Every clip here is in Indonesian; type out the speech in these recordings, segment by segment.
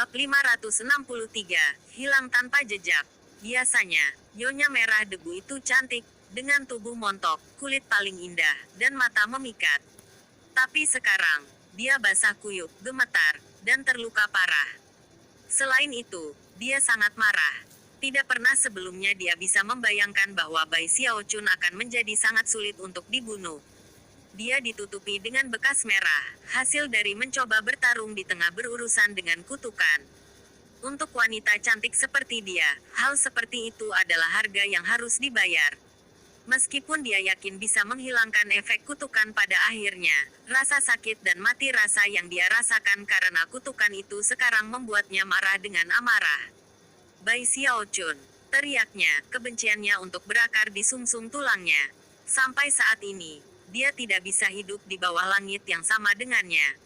Bab 563, hilang tanpa jejak. Biasanya, Nyonya Merah Debu itu cantik, dengan tubuh montok, kulit paling indah, dan mata memikat. Tapi sekarang, dia basah kuyup, gemetar, dan terluka parah. Selain itu, dia sangat marah. Tidak pernah sebelumnya dia bisa membayangkan bahwa Bai Xiaochun akan menjadi sangat sulit untuk dibunuh. Dia ditutupi dengan bekas merah, hasil dari mencoba bertarung di tengah berurusan dengan kutukan. Untuk wanita cantik seperti dia, hal seperti itu adalah harga yang harus dibayar. Meskipun dia yakin bisa menghilangkan efek kutukan pada akhirnya, rasa sakit dan mati rasa yang dia rasakan karena kutukan itu sekarang membuatnya marah dengan amarah. Bai Xiaochun, teriaknya, kebenciannya untuk berakar di sumsum tulangnya. Sampai saat ini, dia tidak bisa hidup di bawah langit yang sama dengannya.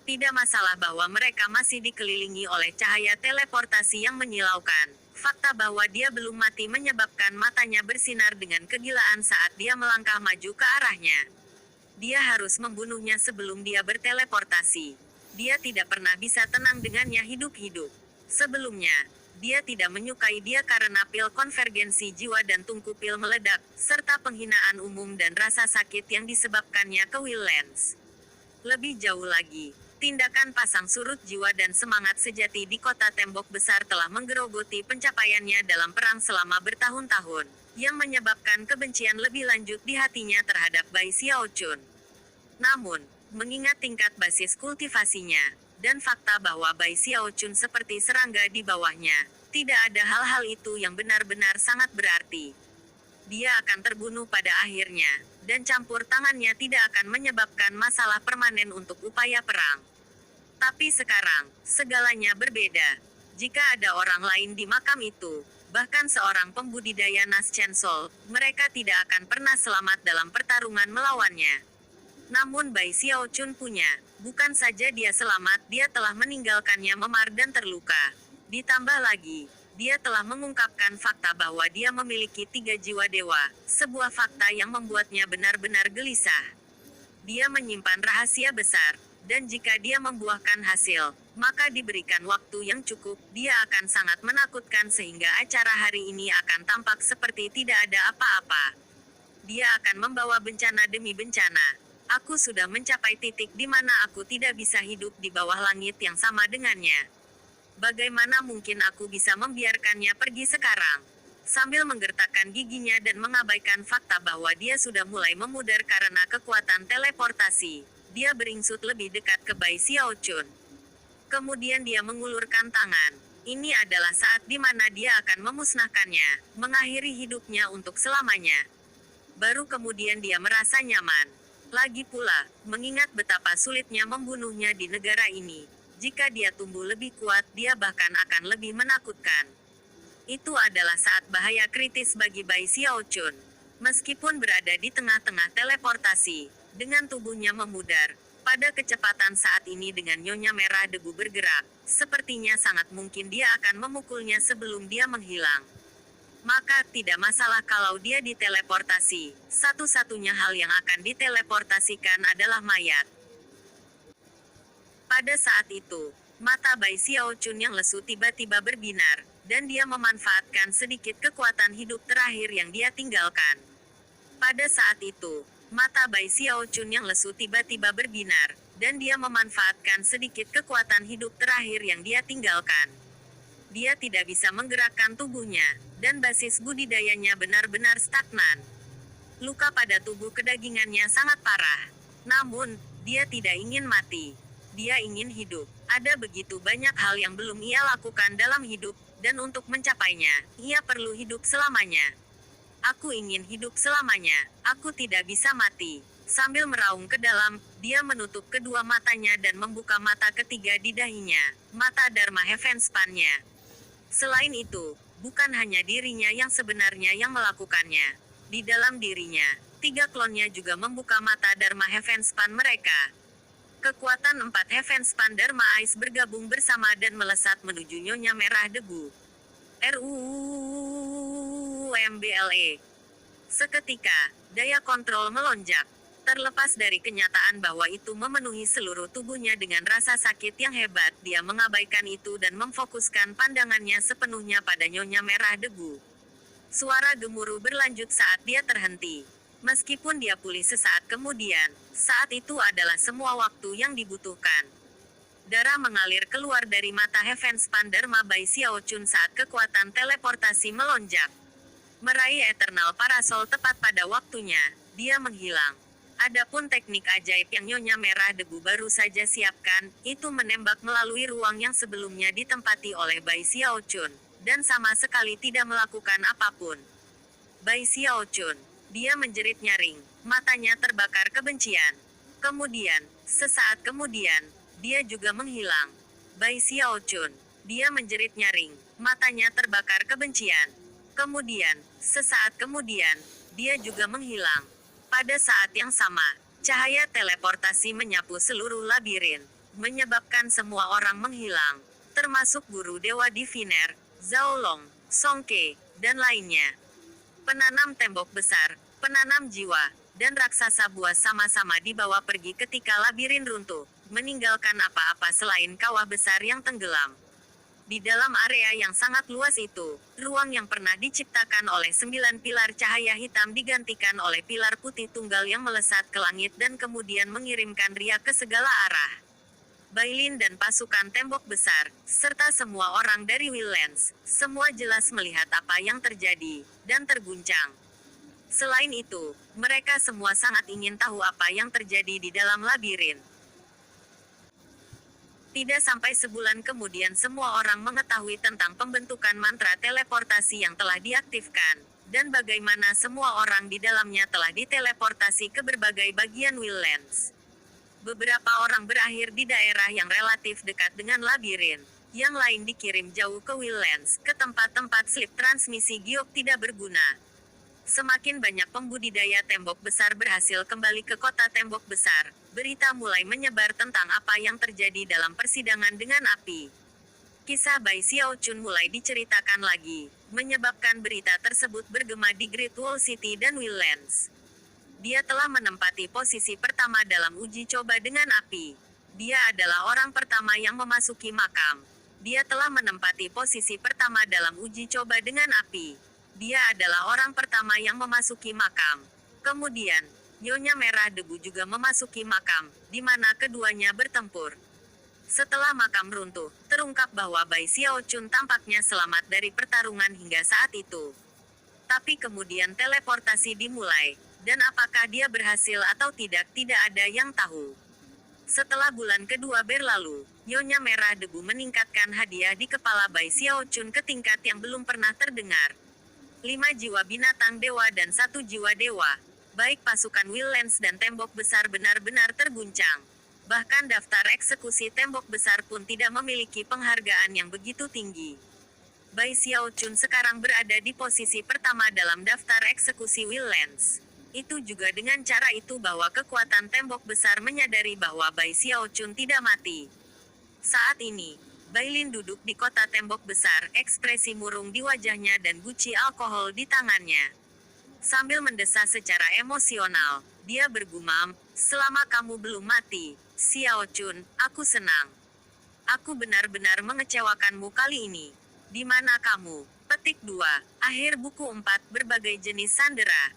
Tidak masalah bahwa mereka masih dikelilingi oleh cahaya teleportasi yang menyilaukan. Fakta bahwa dia belum mati menyebabkan matanya bersinar dengan kegilaan saat dia melangkah maju ke arahnya. Dia harus membunuhnya sebelum dia berteleportasi. Dia tidak pernah bisa tenang dengannya hidup-hidup. Sebelumnya, dia tidak menyukai dia karena pil konvergensi jiwa dan tungku pil meledak, serta penghinaan umum dan rasa sakit yang disebabkannya ke Willens. Lebih jauh lagi, tindakan pasang surut jiwa dan semangat sejati di kota tembok besar telah menggerogoti pencapaiannya dalam perang selama bertahun-tahun, yang menyebabkan kebencian lebih lanjut di hatinya terhadap Bai Xiaochun. Namun, mengingat tingkat basis kultivasinya, dan fakta bahwa Bai Xiaochun seperti serangga di bawahnya, tidak ada hal-hal itu yang benar-benar sangat berarti. Dia akan terbunuh pada akhirnya, dan campur tangannya tidak akan menyebabkan masalah permanen untuk upaya perang. Tapi sekarang, segalanya berbeda. Jika ada orang lain di makam itu, bahkan seorang pembudidaya Nas Chensol, mereka tidak akan pernah selamat dalam pertarungan melawannya. Namun Bai Xiaochun punya, bukan saja dia selamat, dia telah meninggalkannya memar dan terluka. Ditambah lagi, dia telah mengungkapkan fakta bahwa dia memiliki 3 jiwa dewa, sebuah fakta yang membuatnya benar-benar gelisah. Dia menyimpan rahasia besar, dan jika dia membuahkan hasil, maka diberikan waktu yang cukup, dia akan sangat menakutkan sehingga acara hari ini akan tampak seperti tidak ada apa-apa. Dia akan membawa bencana demi bencana. Aku sudah mencapai titik di mana aku tidak bisa hidup di bawah langit yang sama dengannya. Bagaimana mungkin aku bisa membiarkannya pergi sekarang? Sambil menggertakkan giginya dan mengabaikan fakta bahwa dia sudah mulai memudar karena kekuatan teleportasi, dia beringsut lebih dekat ke Bai Xiaochun. Kemudian dia mengulurkan tangan. Ini adalah saat di mana dia akan memusnahkannya, mengakhiri hidupnya untuk selamanya. Baru kemudian dia merasa nyaman. Lagi pula, mengingat betapa sulitnya membunuhnya di negara ini. Jika dia tumbuh lebih kuat, dia bahkan akan lebih menakutkan. Itu adalah saat bahaya kritis bagi Bai Xiaochun. Meskipun berada di tengah-tengah teleportasi, dengan tubuhnya memudar, pada kecepatan saat ini dengan Nyonya Merah Debu bergerak, sepertinya sangat mungkin dia akan memukulnya sebelum dia menghilang. Maka, tidak masalah kalau dia diteleportasi, satu-satunya hal yang akan diteleportasikan adalah mayat. Pada saat itu, mata Bai Xiaochun yang lesu tiba-tiba berbinar, dan dia memanfaatkan sedikit kekuatan hidup terakhir yang dia tinggalkan. Pada saat itu, mata Bai Xiaochun yang lesu tiba-tiba berbinar, dan dia memanfaatkan sedikit kekuatan hidup terakhir yang dia tinggalkan. Dia tidak bisa menggerakkan tubuhnya, dan basis budidayanya benar-benar stagnan. Luka pada tubuh kedagingannya sangat parah. Namun, dia tidak ingin mati. Dia ingin hidup. Ada begitu banyak hal yang belum ia lakukan dalam hidup, dan untuk mencapainya, ia perlu hidup selamanya. Aku ingin hidup selamanya. Aku tidak bisa mati. Sambil meraung ke dalam, dia menutup kedua matanya dan membuka mata ketiga di dahinya, mata Dharma Heavenspan-nya. Selain itu, bukan hanya dirinya yang sebenarnya yang melakukannya. Di dalam dirinya, 3 klonnya juga membuka mata Dharma Heavenspan mereka. Kekuatan 4 Heavenspan Dharma Ice bergabung bersama dan melesat menuju Nyonya Merah Debu. RUMBLE. Seketika, daya kontrol melonjak. Terlepas dari kenyataan bahwa itu memenuhi seluruh tubuhnya dengan rasa sakit yang hebat, dia mengabaikan itu dan memfokuskan pandangannya sepenuhnya pada Nyonya Merah Debu. Suara gemuruh berlanjut saat dia terhenti. Meskipun dia pulih sesaat kemudian, saat itu adalah semua waktu yang dibutuhkan. Darah mengalir keluar dari mata Heavenspander Bai Xiao Chun saat kekuatan teleportasi melonjak. Meraih Eternal Parasol tepat pada waktunya, dia menghilang. Adapun teknik ajaib yang Nyonya Merah Debu baru saja siapkan, itu menembak melalui ruang yang sebelumnya ditempati oleh Bai Xiao Chun, dan sama sekali tidak melakukan apapun. Bai Xiao Chun, dia menjerit nyaring, matanya terbakar kebencian. Kemudian, sesaat kemudian, dia juga menghilang. Bai Xiao Chun, dia menjerit nyaring, matanya terbakar kebencian. Kemudian, sesaat kemudian, dia juga menghilang. Pada saat yang sama, cahaya teleportasi menyapu seluruh labirin, menyebabkan semua orang menghilang, termasuk guru Dewa Diviner, Zhao Long, Song Ke, dan lainnya. Penanam tembok besar, penanam jiwa, dan raksasa buas sama-sama dibawa pergi ketika labirin runtuh, meninggalkan apa-apa selain kawah besar yang tenggelam. Di dalam area yang sangat luas itu, ruang yang pernah diciptakan oleh 9 pilar cahaya hitam digantikan oleh pilar putih tunggal yang melesat ke langit dan kemudian mengirimkan riak ke segala arah. Bailin dan pasukan tembok besar, serta semua orang dari Willlands, semua jelas melihat apa yang terjadi, dan terguncang. Selain itu, mereka semua sangat ingin tahu apa yang terjadi di dalam labirin. Tidak sampai sebulan kemudian semua orang mengetahui tentang pembentukan mantra teleportasi yang telah diaktifkan, dan bagaimana semua orang di dalamnya telah diteleportasi ke berbagai bagian Willlands. Beberapa orang berakhir di daerah yang relatif dekat dengan labirin, yang lain dikirim jauh ke Willlands, ke tempat-tempat slip transmisi giok tidak berguna. Semakin banyak pembudidaya tembok besar berhasil kembali ke kota tembok besar, berita mulai menyebar tentang apa yang terjadi dalam persidangan dengan api. Kisah Bai Xiao Chun mulai diceritakan lagi, menyebabkan berita tersebut bergema di Great Wall City dan Willlands. Dia telah menempati posisi pertama dalam uji coba dengan api. Dia adalah orang pertama yang memasuki makam. Dia telah menempati posisi pertama dalam uji coba dengan api. Dia adalah orang pertama yang memasuki makam. Kemudian, Nyonya Merah Debu juga memasuki makam, di mana keduanya bertempur. Setelah makam runtuh, terungkap bahwa Bai Xiao Chun tampaknya selamat dari pertarungan hingga saat itu. Tapi kemudian teleportasi dimulai, dan apakah dia berhasil atau tidak ada yang tahu. Setelah bulan kedua berlalu, Nyonya Merah Debu meningkatkan hadiah di kepala Bai Xiao Chun ke tingkat yang belum pernah terdengar. 5 jiwa binatang dewa dan 1 jiwa dewa. Baik pasukan Willlands dan tembok besar benar-benar terguncang. Bahkan daftar eksekusi tembok besar pun tidak memiliki penghargaan yang begitu tinggi. Bai Xiao Chun sekarang berada di posisi pertama dalam daftar eksekusi Willlands. Itu juga dengan cara itu bahwa kekuatan tembok besar menyadari bahwa Bai Xiao Chun tidak mati. Saat ini, Bailin duduk di kota tembok besar, ekspresi murung di wajahnya dan guci alkohol di tangannya. Sambil mendesah secara emosional, dia bergumam, "Selama kamu belum mati, Xiao Chun, aku senang. Aku benar-benar mengecewakanmu kali ini. Di mana kamu?" Petik 2, akhir buku 4, berbagai jenis sandera.